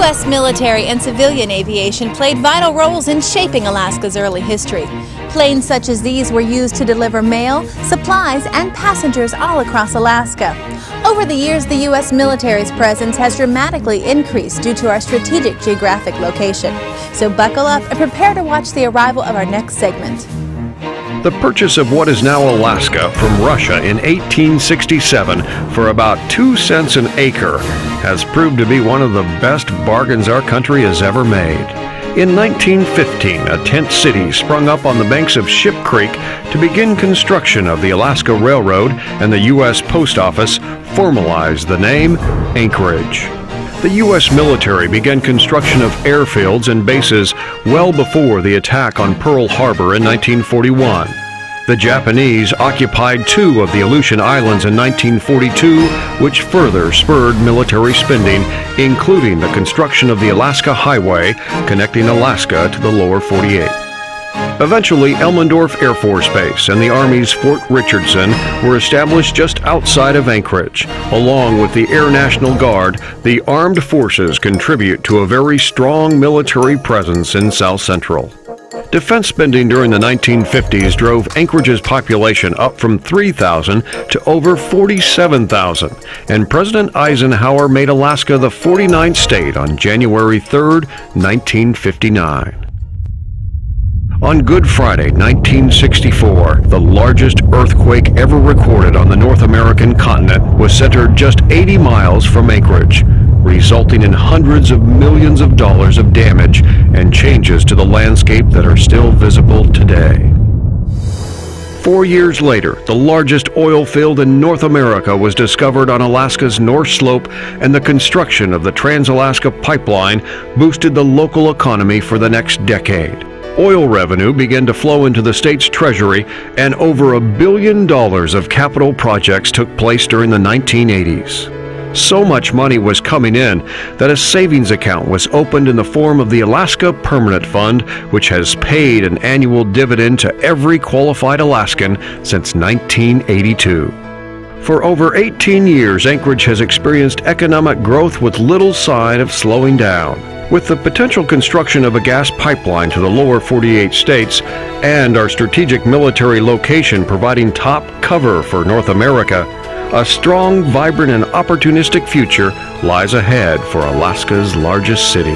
U.S. military and civilian aviation played vital roles in shaping Alaska's early history. Planes such as these were used to deliver mail, supplies, and passengers all across Alaska. Over the years, the U.S. military's presence has dramatically increased due to our strategic geographic location. So buckle up and prepare to watch the arrival of our next segment. The purchase of what is now Alaska from Russia in 1867 for about 2 cents an acre has proved to be one of the best bargains our country has ever made. In 1915, a tent city sprung up on the banks of Ship Creek to begin construction of the Alaska Railroad, and the U.S. Post Office formalized the name Anchorage. The U.S. military began construction of airfields and bases well before the attack on Pearl Harbor in 1941. The Japanese occupied 2 of the Aleutian Islands in 1942, which further spurred military spending, including the construction of the Alaska Highway connecting Alaska to the lower 48. Eventually, Elmendorf Air Force Base and the Army's Fort Richardson were established just outside of Anchorage. Along with the Air National Guard, the armed forces contribute to a very strong military presence in South Central. Defense spending during the 1950s drove Anchorage's population up from 3,000 to over 47,000, and President Eisenhower made Alaska the 49th state on January 3, 1959. On Good Friday, 1964, the largest earthquake ever recorded on the North American continent was centered just 80 miles from Anchorage, resulting in hundreds of millions of dollars of damage and changes to the landscape that are still visible today. 4 years later, the largest oil field in North America was discovered on Alaska's North Slope, and the construction of the Trans-Alaska Pipeline boosted the local economy for the next decade. Oil revenue began to flow into the state's treasury, and over $1 billion of capital projects took place during the 1980s. So much money was coming in that a savings account was opened in the form of the Alaska Permanent Fund, which has paid an annual dividend to every qualified Alaskan since 1982. For over 18 years, Anchorage has experienced economic growth with little sign of slowing down. With the potential construction of a gas pipeline to the lower 48 states and our strategic military location providing top cover for North America, a strong, vibrant, and opportunistic future lies ahead for Alaska's largest city.